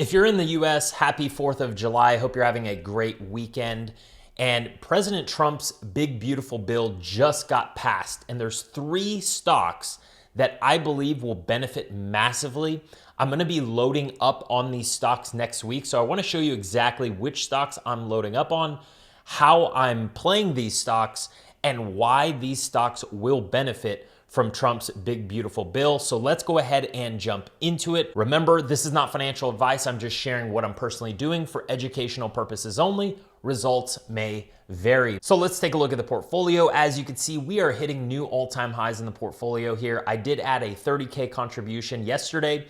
If you're in the US, happy 4th of July. I hope you're having a great weekend. And President Trump's big, beautiful bill just got passed. And there's three stocks that I believe will benefit massively. I'm going to be loading up on these stocks next week. So I want to show you exactly which stocks I'm loading up on, how I'm playing these stocks, and why these stocks will benefit from Trump's big, beautiful bill. So let's go ahead and jump into it. Remember, this is not financial advice. I'm just sharing what I'm personally doing for educational purposes only. Results may vary. So let's take a look at the portfolio. As you can see, we are hitting new all-time highs in the portfolio here. I did add a 30K contribution yesterday.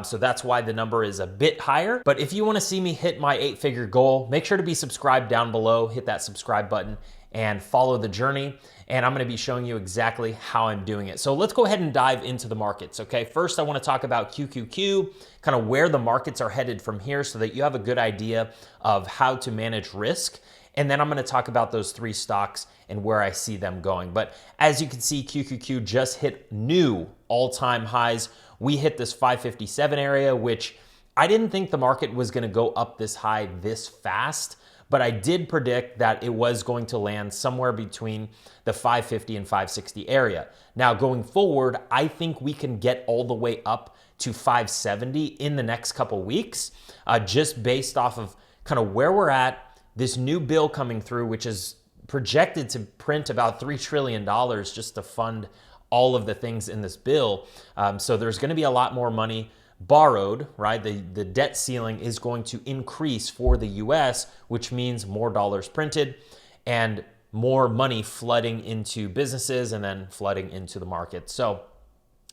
So that's why the number is a bit higher. But if you want to see me hit my 8-figure goal, make sure to be subscribed down below, hit that subscribe button and follow the journey. And I'm going to be showing you exactly how I'm doing it. So let's go ahead and dive into the markets. Okay. First, I want to talk about QQQ, kind of where the markets are headed from here so that you have a good idea of how to manage risk. And then I'm going to talk about those three stocks and where I see them going. But as you can see, QQQ just hit new all-time highs. We hit this 557 area, which I didn't think the market was going to go up this high this fast, but I did predict that it was going to land somewhere between the 550 and 560 area. Now, going forward, I think we can get all the way up to 570 in the next couple weeks, just based off of kind of where we're at, this new bill coming through, which is projected to print about $3 trillion just to fund all of the things in this bill. So there's going to be a lot more money borrowed, right? The debt ceiling is going to increase for the US, which means more dollars printed and more money flooding into businesses and then flooding into the market. So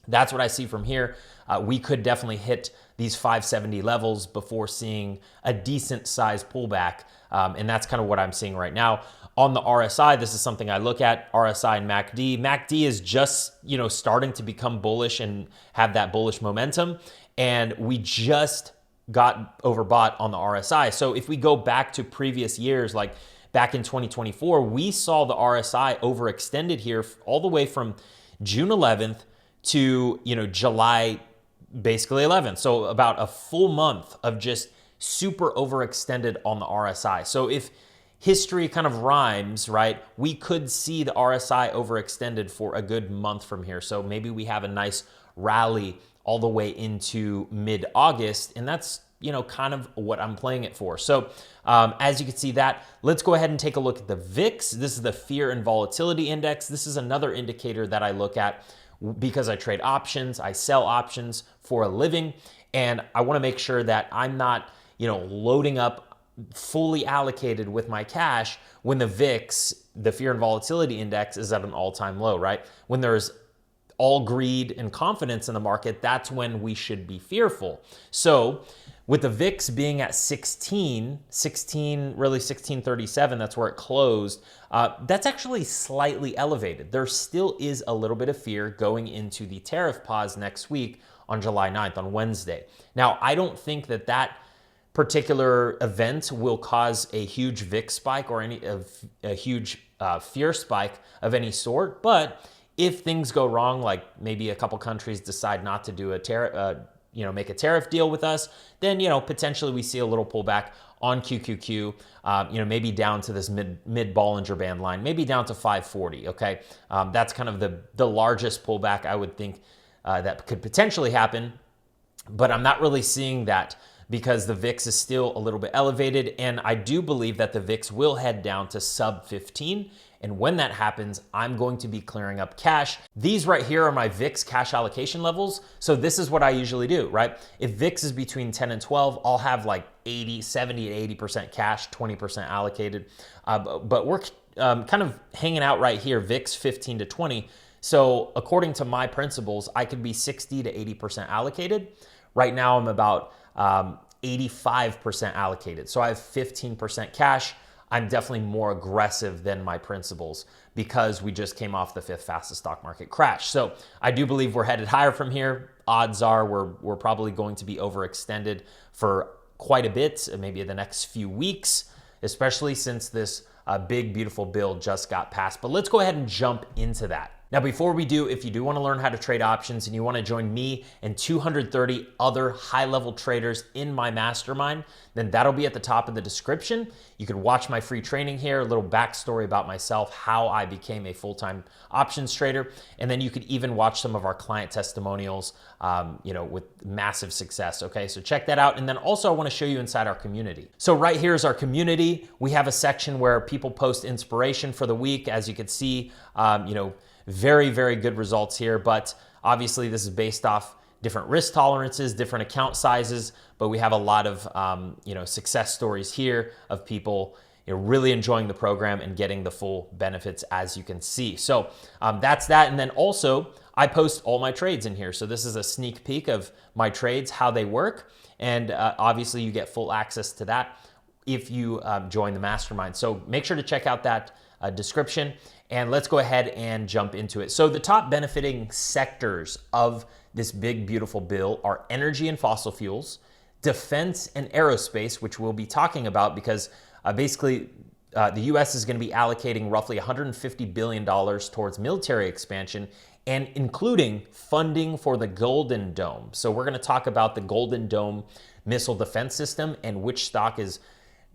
that's what I see from here. We could definitely hit these 570 levels before seeing a decent size pullback. And that's kind of what I'm seeing right now. On the RSI, this is something I look at, RSI and MACD. MACD is just, starting to become bullish and have that bullish momentum. And we just got overbought on the RSI. So if we go back to previous years, like back in 2024, we saw the RSI overextended here all the way from June 11th to, July, basically 11th. So about a full month of just super overextended on the RSI. So if history kind of rhymes, right, we could see the RSI overextended for a good month from here. So maybe we have a nice rally all the way into mid-August, and that's, kind of what I'm playing it for. So as you can see that, let's go ahead and take a look at the VIX. This is the Fear and Volatility Index. This is another indicator that I look at because I trade options, I sell options for a living, and I want to make sure that I'm not, loading up fully allocated with my cash when the VIX, the Fear and Volatility Index, is at an all-time low, right? When there's all greed and confidence in the market, that's when we should be fearful. So with the VIX being at 1637, that's where it closed, that's actually slightly elevated. There still is a little bit of fear going into the tariff pause next week on July 9th, on Wednesday. Now, I don't think that particular event will cause a huge VIX spike or a huge fear spike of any sort, but if things go wrong, like maybe a couple countries decide not to do a tariff, make a tariff deal with us, then, potentially we see a little pullback on QQQ, maybe down to this mid Bollinger Band line, maybe down to 540. Okay. That's kind of the largest pullback I would think that could potentially happen, but I'm not really seeing that because the VIX is still a little bit elevated. And I do believe that the VIX will head down to sub 15. And when that happens, I'm going to be clearing up cash. These right here are my VIX cash allocation levels. So this is what I usually do, right? If VIX is between 10 and 12, I'll have like 70 to 80% cash, 20% allocated. But we're kind of hanging out right here, VIX 15 to 20. So according to my principles, I could be 60 to 80% allocated. Right now, I'm about 85% allocated. So I have 15% cash. I'm definitely more aggressive than my principles because we just came off the 5th fastest stock market crash. So I do believe we're headed higher from here. Odds are we're probably going to be overextended for quite a bit, maybe the next few weeks, especially since this big, beautiful bill just got passed. But let's go ahead and jump into that. Now, before we do, if you do want to learn how to trade options and you want to join me and 230 other high-level traders in my mastermind, then that'll be at the top of the description. You can watch my free training here, a little backstory about myself, how I became a full-time options trader, and then you could even watch some of our client testimonials, with massive success. Okay, so check that out. And then also I want to show you inside our community. So right here is our community. We have a section where people post inspiration for the week. As you can see, very, very good results here, but obviously this is based off different risk tolerances, different account sizes, but we have a lot of success stories here of people really enjoying the program and getting the full benefits, as you can see. So that's that. And then also I post all my trades in here. So this is a sneak peek of my trades, how they work. And obviously you get full access to that if you join the mastermind. So make sure to check out that description, and let's go ahead and jump into it. So the top benefiting sectors of this big, beautiful bill are energy and fossil fuels, defense and aerospace, which we'll be talking about because basically the US is going to be allocating roughly $150 billion towards military expansion and including funding for the Golden Dome. So we're going to talk about the Golden Dome missile defense system and which stock is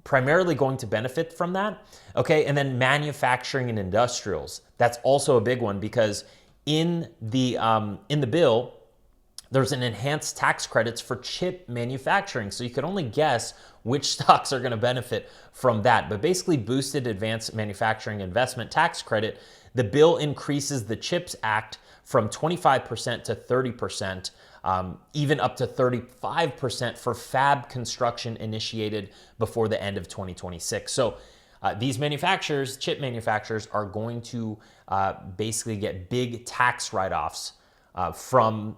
primarily going to benefit from that. Okay, and then manufacturing and industrials. That's also a big one because in the bill, there's an enhanced tax credits for chip manufacturing. So you can only guess which stocks are going to benefit from that. But basically, boosted advanced manufacturing investment tax credit. The bill increases the CHIPS Act from 25% to 30%. Even up to 35% for fab construction initiated before the end of 2026. So these manufacturers, chip manufacturers, are going to basically get big tax write-offs from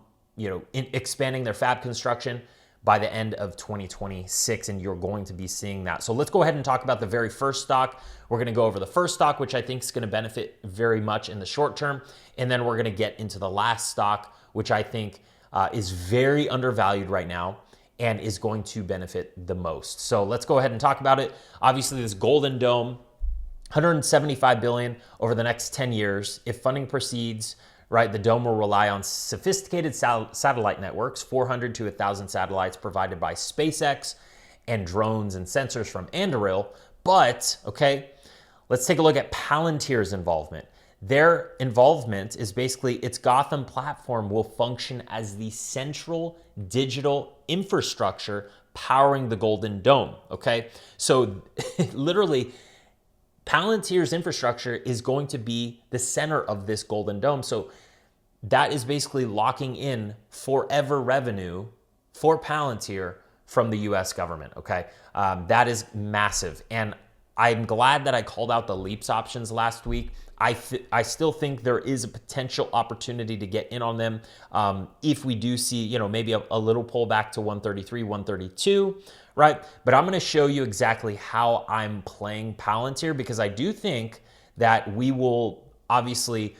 expanding their fab construction by the end of 2026, and you're going to be seeing that. So let's go ahead and talk about the very first stock. We're going to go over the first stock, which I think is going to benefit very much in the short term, and then we're going to get into the last stock, which I think is very undervalued right now and is going to benefit the most. So let's go ahead and talk about it. Obviously, this Golden Dome, $175 billion over the next 10 years. If funding proceeds, right, the dome will rely on sophisticated satellite networks, 400 to 1,000 satellites provided by SpaceX, and drones and sensors from Anduril. But, okay, let's take a look at Palantir's involvement. Their involvement is basically its Gotham platform will function as the central digital infrastructure powering the Golden Dome, okay? So literally, Palantir's infrastructure is going to be the center of this Golden Dome. So that is basically locking in forever revenue for Palantir from the US government, okay? That is massive. And I'm glad that I called out the leaps options last week. I still think there is a potential opportunity to get in on them if we do see, maybe a little pullback to 133, 132, right? But I'm going to show you exactly how I'm playing Palantir because I do think that we will obviously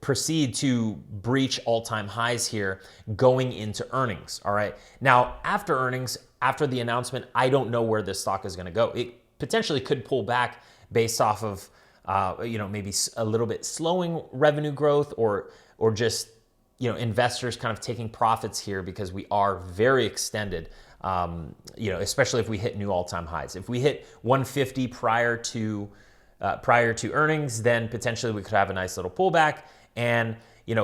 proceed to breach all-time highs here going into earnings, all right? Now, after earnings, after the announcement, I don't know where this stock is going to go. It potentially could pull back based off of, maybe a little bit slowing revenue growth or just, investors kind of taking profits here because we are very extended, especially if we hit new all-time highs. If we hit 150 prior to earnings, then potentially we could have a nice little pullback and,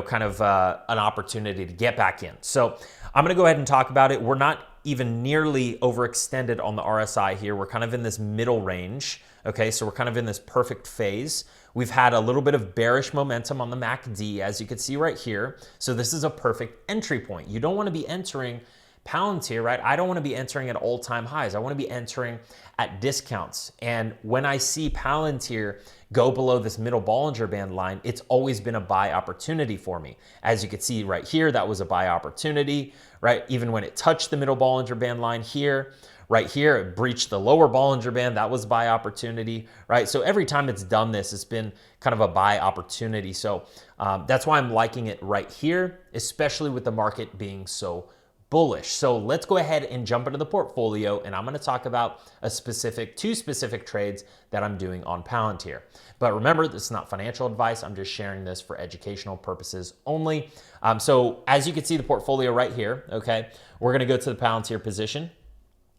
kind of an opportunity to get back in. So I'm going to go ahead and talk about it. We're not even nearly overextended on the RSI here. We're kind of in this middle range. Okay, so we're kind of in this perfect phase. We've had a little bit of bearish momentum on the MACD, as you can see right here. So this is a perfect entry point. You don't want to be entering Palantir, right? I don't want to be entering at all-time highs. I want to be entering at discounts. And when I see Palantir go below this middle Bollinger Band line, it's always been a buy opportunity for me. As you can see right here, that was a buy opportunity, right? Even when it touched the middle Bollinger Band line here, right here, it breached the lower Bollinger Band, that was buy opportunity, right? So every time it's done this, it's been kind of a buy opportunity. So that's why I'm liking it right here, especially with the market being so bullish. So let's go ahead and jump into the portfolio, and I'm going to talk about two specific trades that I'm doing on Palantir. But remember, this is not financial advice. I'm just sharing this for educational purposes only. So as you can see the portfolio right here, okay, we're going to go to the Palantir position.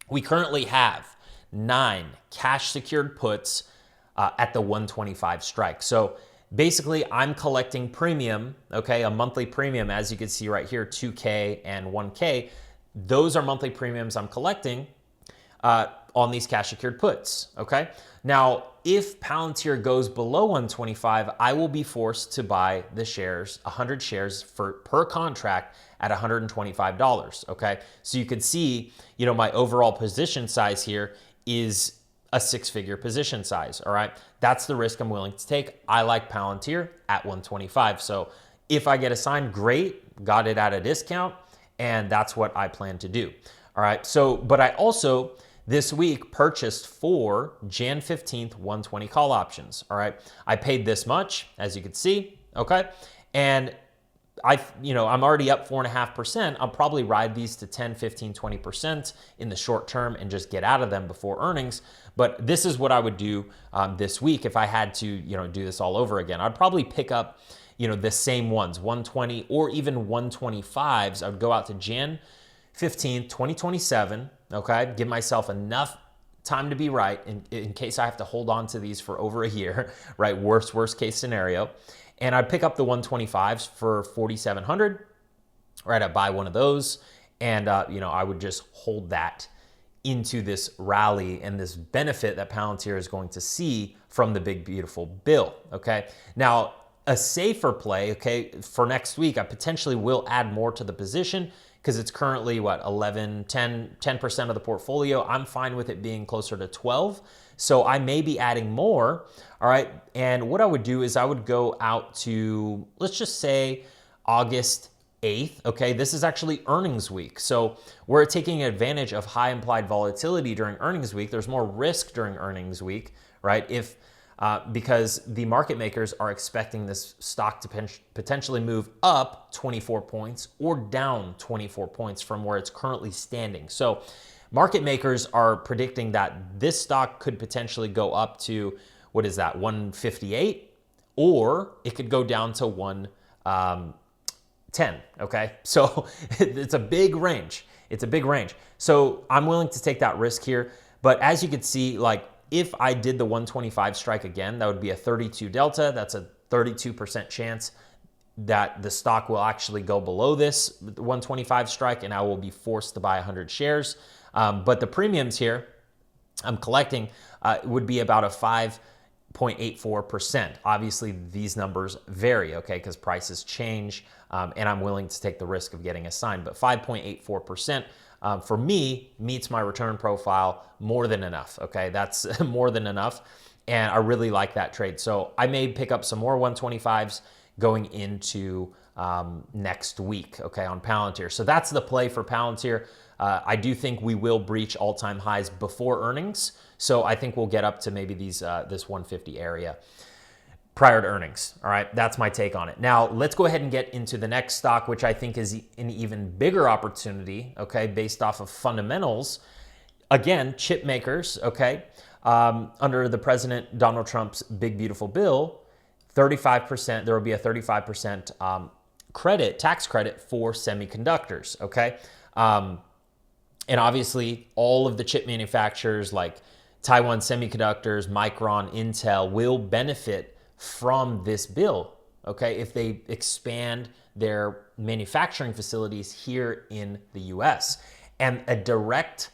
We currently have 9 cash secured puts at the 125 strike. So basically, I'm collecting premium, okay, a monthly premium, as you can see right here, 2K and 1K. Those are monthly premiums I'm collecting on these cash secured puts, okay? Now, if Palantir goes below 125, I will be forced to buy the shares, 100 shares per contract at $125, okay? So you could see, my overall position size here is a 6-figure position size, all right? That's the risk I'm willing to take. I like Palantir at 125. So if I get assigned, great, got it at a discount, and that's what I plan to do, all right? So, but I also, this week, purchased 4 Jan 15th 120 call options, all right? I paid this much, as you can see, okay? And I'm already up 4.5%. I'll probably ride these to 10, 15, 20% in the short term and just get out of them before earnings. But this is what I would do this week if I had to, do this all over again. I'd probably pick up, the same ones, 120 or even 125s. I would go out to Jan 15th, 2027, okay? Give myself enough time to be right in case I have to hold on to these for over a year, right? Worst case scenario. And I'd pick up the 125s for 4,700, right? I'd buy one of those, and I would just hold that into this rally and this benefit that Palantir is going to see from the big beautiful bill. Okay. Now, a safer play, okay, for next week, I potentially will add more to the position because it's currently 10% of the portfolio. I'm fine with it being closer to 12. So I may be adding more, all right? And what I would do is I would go out to, let's just say August 8th, okay? This is actually earnings week. So we're taking advantage of high implied volatility during earnings week. There's more risk during earnings week, right? Because the market makers are expecting this stock to potentially move up 24 points or down 24 points from where it's currently standing. So market makers are predicting that this stock could potentially go up to, 158, or it could go down to 110, okay? So it's a big range. So I'm willing to take that risk here. But as you can see, if I did the 125 strike again, that would be a 32 delta. That's a 32% chance that the stock will actually go below this 125 strike, and I will be forced to buy 100 shares. But the premiums here I'm collecting would be about a 5.84%. Obviously, these numbers vary, okay, because prices change, and I'm willing to take the risk of getting assigned. But 5.84% for me meets my return profile more than enough, okay? That's more than enough, and I really like that trade. So I may pick up some more 125s going into next week, okay, on Palantir. So that's the play for Palantir. I do think we will breach all-time highs before earnings. So I think we'll get up to maybe this 150 area prior to earnings. All right, that's my take on it. Now, let's go ahead and get into the next stock, which I think is an even bigger opportunity, okay, based off of fundamentals. Again, chip makers, okay, under the President Donald Trump's big, beautiful bill, 35%, there will be a 35% tax credit for semiconductors, okay? And obviously, all of the chip manufacturers like Taiwan Semiconductors, Micron, Intel will benefit from this bill, okay, if they expand their manufacturing facilities here in the US. And a direct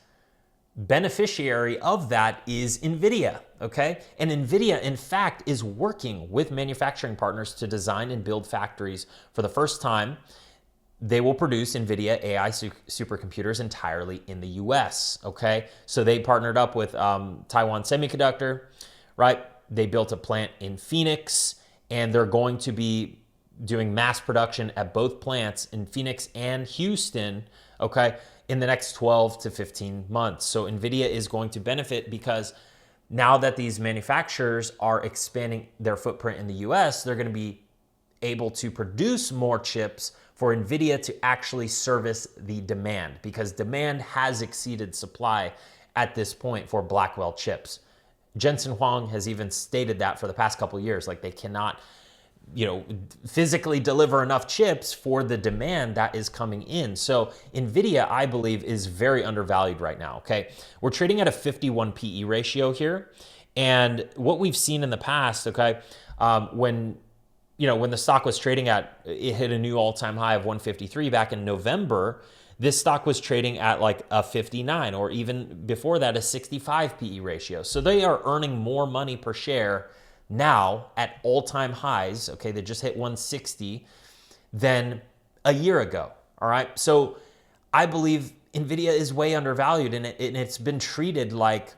beneficiary of that is Nvidia, okay? And Nvidia, in fact, is working with manufacturing partners to design and build factories for the first time. They will produce Nvidia AI supercomputers entirely in the US, okay? So they partnered up with Taiwan Semiconductor, right? They built a plant in Phoenix, and they're going to be doing mass production at both plants in Phoenix and Houston, okay, in the next 12 to 15 months. So Nvidia is going to benefit because now that these manufacturers are expanding their footprint in the US, they're going to be able to produce more chips for Nvidia to actually service the demand, because demand has exceeded supply at this point for Blackwell chips. Jensen Huang has even stated that for the past couple of years, like they cannot, physically deliver enough chips for the demand that is coming in. So Nvidia, I believe, is very undervalued right now, okay? We're trading at a 51 PE ratio here. And what we've seen in the past, okay, when the stock was trading it hit a new all-time high of 153 back in November, this stock was trading at like a 59, or even before that, a 65 PE ratio. So they are earning more money per share now at all-time highs, okay, they just hit 160, than a year ago, all right? So I believe Nvidia is way undervalued, and it's been treated like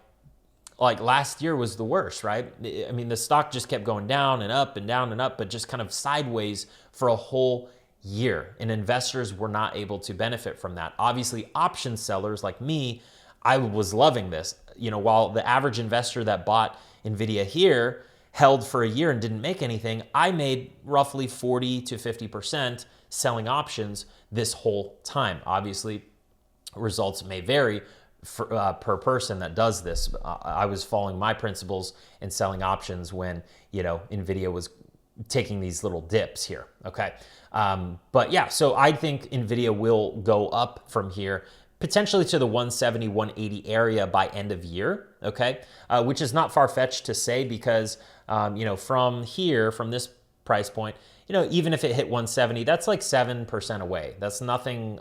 last year was the worst, right? I mean, the stock just kept going down and up and down and up, but just kind of sideways for a whole year, and investors were not able to benefit from that. Obviously, option sellers like me, I was loving this. While the average investor that bought Nvidia here held for a year and didn't make anything, I made roughly 40 to 50% selling options this whole time. Obviously, results may vary per person that does this. I was following my principles and selling options when, Nvidia was taking these little dips here, okay? But yeah, so I think Nvidia will go up from here, potentially to the 170, 180 area by end of year, okay? Which is not far-fetched to say, because, from here, from this price point, even if it hit 170, that's like 7% away. That's nothing,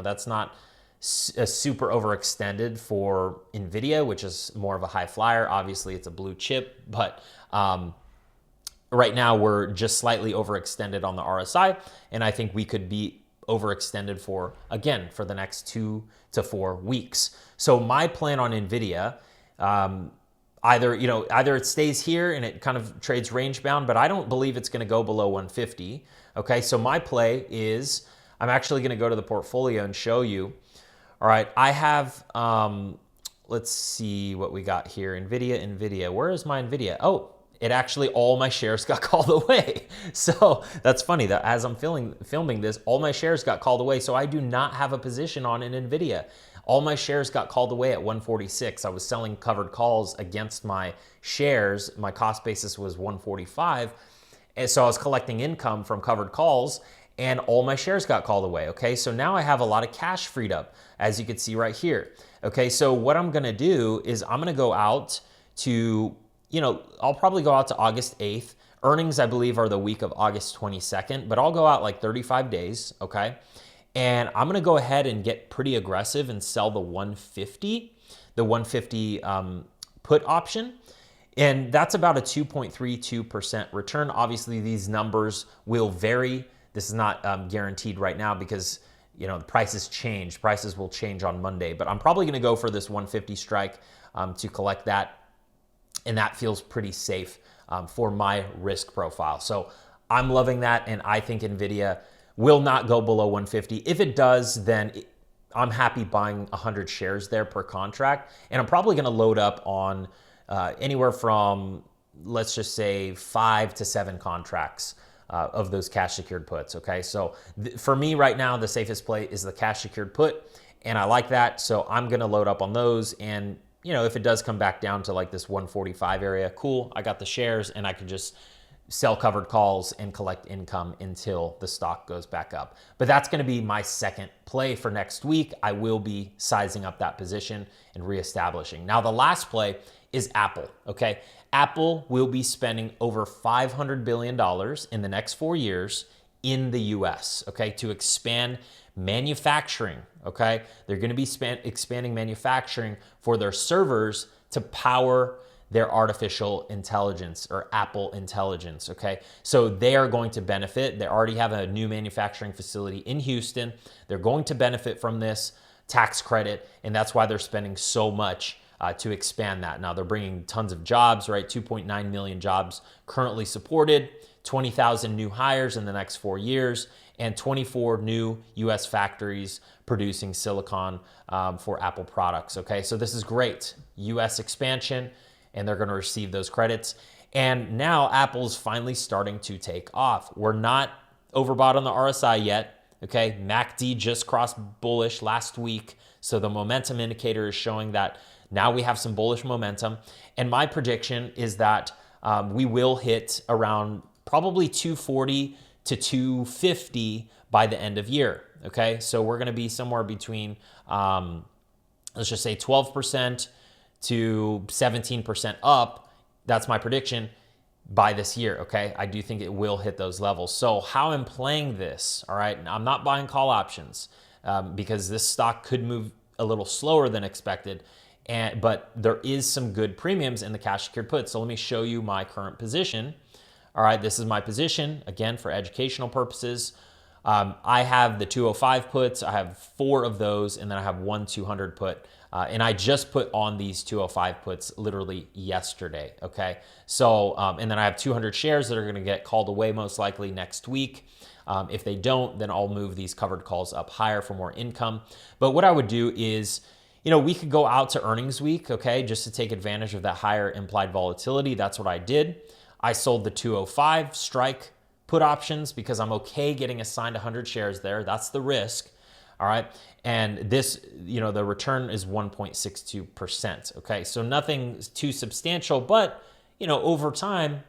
that's not super overextended for Nvidia, which is more of a high flyer. Obviously, it's a blue chip, but right now we're just slightly overextended on the RSI, and I think we could be overextended for the next 2 to 4 weeks. So my plan on Nvidia, either it stays here and it kind of trades range bound, but I don't believe it's going to go below 150. Okay, so my play is, I'm actually going to go to the portfolio and show you. All right, I have, let's see what we got here. Nvidia, where is my Nvidia? Oh, it actually, all my shares got called away. So that's funny that as I'm filming this, all my shares got called away. So I do not have a position on an Nvidia. All my shares got called away at 146. I was selling covered calls against my shares. My cost basis was 145. And so I was collecting income from covered calls, and all my shares got called away, okay? So now I have a lot of cash freed up, as you can see right here, okay? So what I'm gonna do is I'm gonna go out to, I'll probably go out to August 8th. Earnings, I believe, are the week of August 22nd, but I'll go out like 35 days, okay? And I'm gonna go ahead and get pretty aggressive and sell the 150 put option. And that's about a 2.32% return. Obviously, these numbers will vary. This is not guaranteed right now because the prices change. Prices will change on Monday, but I'm probably going to go for this 150 strike to collect that, and that feels pretty safe for my risk profile. So I'm loving that, and I think Nvidia will not go below 150. If it does, then I'm happy buying 100 shares there per contract, and I'm probably going to load up on anywhere from, let's just say, 5 to 7 contracts of those cash secured puts, okay? So for me right now, the safest play is the cash secured put, and I like that. So I'm gonna load up on those, and if it does come back down to like this 145 area, cool, I got the shares, and I can just sell covered calls and collect income until the stock goes back up. But that's gonna be my second play for next week. I will be sizing up that position and reestablishing. Now the last play is Apple, okay? Apple will be spending over $500 billion in the next 4 years in the US, okay, to expand manufacturing, okay? They're gonna be expanding manufacturing for their servers to power their artificial intelligence, or Apple Intelligence, okay? So they are going to benefit. They already have a new manufacturing facility in Houston. They're going to benefit from this tax credit, and that's why they're spending so much to expand that. Now they're bringing tons of jobs, right? 2.9 million jobs currently supported, 20,000 new hires in the next 4 years, and 24 new US factories producing silicon for Apple products, okay? So this is great, US expansion, and they're gonna receive those credits. And now Apple's finally starting to take off. We're not overbought on the RSI yet. Okay, MACD just crossed bullish last week. So the momentum indicator is showing that now we have some bullish momentum. And my prediction is that we will hit around probably 240 to 250 by the end of year. Okay, so we're going to be somewhere between, let's just say 12% to 17% up. That's my prediction by this year. Okay, I do think it will hit those levels. So how I'm playing this, all right, I'm not buying call options because this stock could move a little slower than expected. But there is some good premiums in the cash secured puts. So let me show you my current position. All right, this is my position, again, for educational purposes. I have the 205 puts. I have 4 of those, and then I have 1 200 put. And I just put on these 205 puts literally yesterday, okay? So, and then I have 200 shares that are gonna get called away most likely next week. If they don't, then I'll move these covered calls up higher for more income. But what I would do is, we could go out to earnings week, okay, just to take advantage of that higher implied volatility. That's what I did. I sold the 205 strike put options because I'm okay getting assigned 100 shares there. That's the risk, all right? And this, the return is 1.62%, okay? So nothing too substantial, but, over time,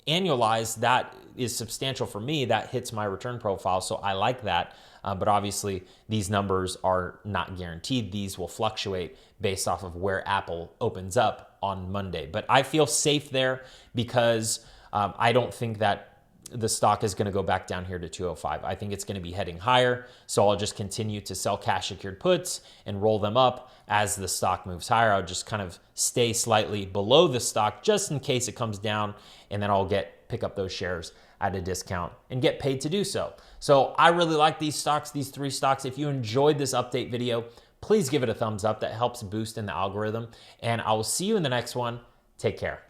annualized, that is substantial for me. That hits my return profile, so I like that. But obviously, these numbers are not guaranteed. These will fluctuate based off of where Apple opens up on Monday. But I feel safe there because I don't think that the stock is going to go back down here to 205. I think it's going to be heading higher. So I'll just continue to sell cash secured puts and roll them up as the stock moves higher. I'll just kind of stay slightly below the stock just in case it comes down, and then I'll pick up those shares at a discount and get paid to do so. So I really like these stocks, these 3 stocks. If you enjoyed this update video, please give it a thumbs up. That helps boost in the algorithm. And I will see you in the next one. Take care.